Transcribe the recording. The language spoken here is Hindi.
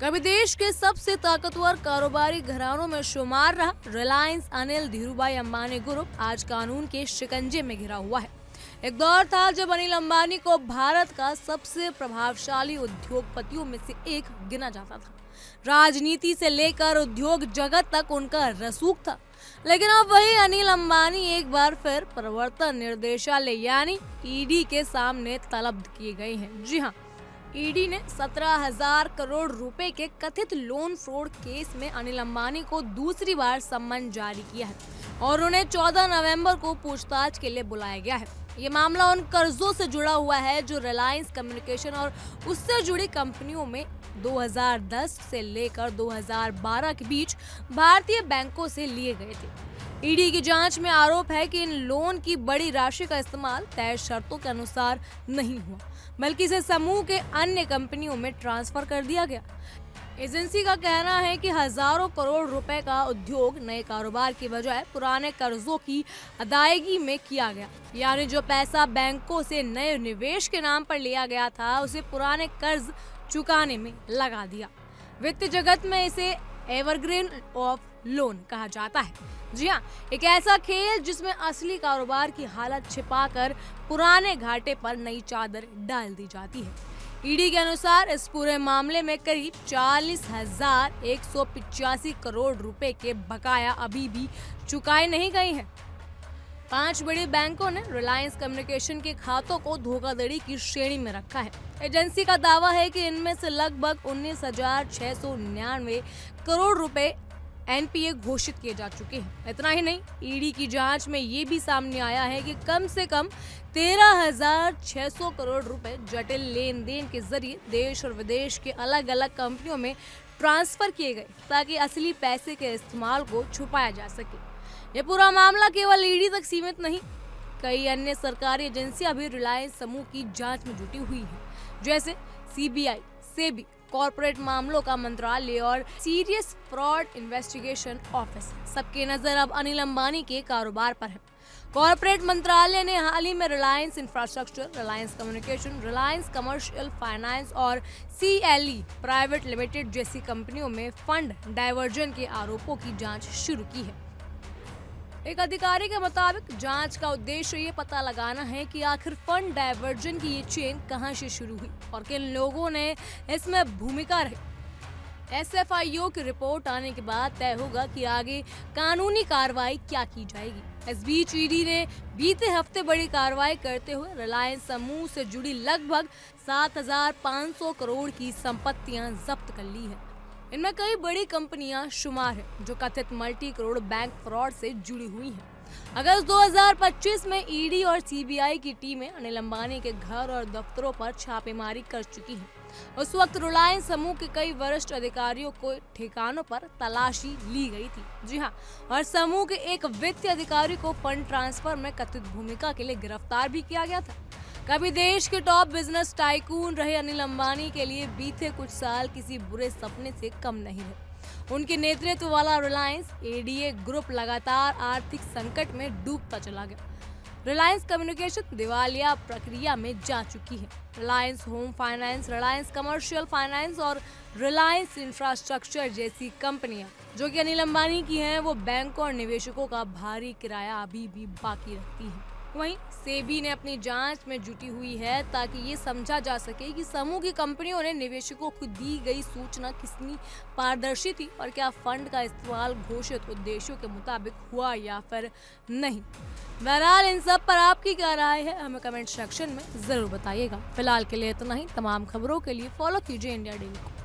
कभी देश के सबसे ताकतवर कारोबारी घरानों में शुमार रहा रिलायंस अनिल धीरूभाई अंबानी ग्रुप आज कानून के शिकंजे में घिरा हुआ है। एक दौर था जब अनिल अंबानी को भारत का सबसे प्रभावशाली उद्योगपतियों में से एक गिना जाता था। राजनीति से लेकर उद्योग जगत तक उनका रसूख था। लेकिन अब वही अनिल अंबानी एक बार फिर प्रवर्तन निर्देशालय यानी ईडी के सामने तलब किए गए हैं। जी हाँ, ईडी ने 17,000 करोड़ रुपए के कथित लोन फ्रॉड केस में अनिल अंबानी को दूसरी बार सम्मन जारी किया है और उन्हें 14 नवंबर को पूछताछ के लिए बुलाया गया है। ये मामला उन कर्जों से जुड़ा हुआ है जो रिलायंस कम्युनिकेशन और उससे जुड़ी कंपनियों में 2010 से लेकर 2012 के बीच भारतीय बैंकों से लिए गए थे। ईडी की जांच में आरोप है कि इन लोन की बड़ी राशि का इस्तेमाल तय शर्तों के अनुसार नहीं हुआ, बल्कि इसे समूह के अन्य कंपनियों में ट्रांसफर कर दिया गया। एजेंसी का कहना है कि हजारों करोड़ रुपए का उद्योग नए कारोबार की बजाय पुराने कर्जों की अदायगी में किया गया, यानी जो पैसा बैंकों से नए निवेश के नाम पर लिया गया था उसे पुराने कर्ज चुकाने में लगा दिया। वित्त जगत में इसे एवरग्रीन ऑफ लोन कहा जाता है। जी हाँ, एक ऐसा खेल जिसमें असली कारोबार की हालत छिपाकर पुराने घाटे पर नई चादर डाल दी जाती है। ईडी के अनुसार इस पूरे मामले में करीब 40,185 करोड़ रुपए के बकाया अभी भी चुकाए नहीं गए हैं। 5 बड़ी बैंकों ने रिलायंस कम्युनिकेशन के खातों को धोखाधड़ी की श्रेणी में रखा है। एजेंसी का दावा है कि इनमें से लगभग 19,699 करोड़ रुपए एनपीए घोषित किए जा चुके हैं। इतना ही नहीं, ईडी की जांच में ये भी सामने आया है कि कम से कम 13,600 करोड़ रुपए जटिल लेन देन के जरिए देश और विदेश के अलग अलग कंपनियों में ट्रांसफर किए गए ताकि असली पैसे के इस्तेमाल को छुपाया जा सके। ये पूरा मामला केवल ईडी तक सीमित नहीं, कई अन्य सरकारी एजेंसियां भी रिलायंस समूह की जांच में जुटी हुई हैं, जैसे सीबीआई, सेबी, कॉर्पोरेट मामलों का मंत्रालय और सीरियस फ्रॉड इन्वेस्टिगेशन ऑफिस। सबकी नजर अब अनिल अंबानी के कारोबार पर है। कॉर्पोरेट मंत्रालय ने हाल ही में Reliance infrastructure, Reliance communication, Reliance commercial finance और सीएलई प्राइवेट लिमिटेड जैसी कंपनियों में फंड डायवर्जन के आरोपों की जांच शुरू की है। एक अधिकारी के मुताबिक जांच का उद्देश्य ये पता लगाना है कि आखिर फंड डायवर्जन की ये चेन कहां से शुरू हुई और किन लोगों ने इसमें भूमिका रही। एसएफआईओ की रिपोर्ट आने के बाद तय होगा कि आगे कानूनी कार्रवाई क्या की जाएगी। इस बीच ईडी ने बीते हफ्ते बड़ी कार्रवाई करते हुए रिलायंस समूह से जुड़ी लगभग 7,500 करोड़ की संपत्तियां जब्त कर ली है। इनमें कई बड़ी कंपनियां शुमार हैं जो कथित मल्टी करोड़ बैंक फ्रॉड से जुड़ी हुई हैं। अगस्त 2025 में ईडी और सीबीआई की टीमें अनिल अंबानी के घर और दफ्तरों पर छापेमारी कर चुकी हैं। उस वक्त रिलायंस समूह के कई वरिष्ठ अधिकारियों को ठिकानों पर तलाशी ली गई थी। जी हाँ, और समूह के एक वित्तीय अधिकारी को फंड ट्रांसफर में कथित भूमिका के लिए गिरफ्तार भी किया गया था। कभी देश के टॉप बिजनेस टाइकून रहे अनिल अंबानी के लिए बीते कुछ साल किसी बुरे सपने से कम नहीं रहे। उनके नेतृत्व वाला रिलायंस एडीए ग्रुप लगातार आर्थिक संकट में डूबता चला गया। रिलायंस कम्युनिकेशन दिवालिया प्रक्रिया में जा चुकी है। Reliance home finance, Reliance commercial finance और रिलायंस इंफ्रास्ट्रक्चर जैसी कंपनियां जो कि अनिल अंबानी की हैं, वो बैंकों और निवेशकों का भारी किराया अभी भी बाकी रखती है। वहीं सेबी ने अपनी जांच में जुटी हुई है ताकि ये समझा जा सके कि समूह की कंपनियों ने निवेशकों को दी गई सूचना कितनी पारदर्शी थी और क्या फंड का इस्तेमाल घोषित उद्देश्यों के मुताबिक हुआ या फिर नहीं। बहरहाल इन सब पर आपकी क्या राय है, हमें कमेंट सेक्शन में जरूर बताइएगा। फिलहाल के लिए इतना ही। तमाम खबरों के लिए फॉलो कीजिए इंडिया डेली को।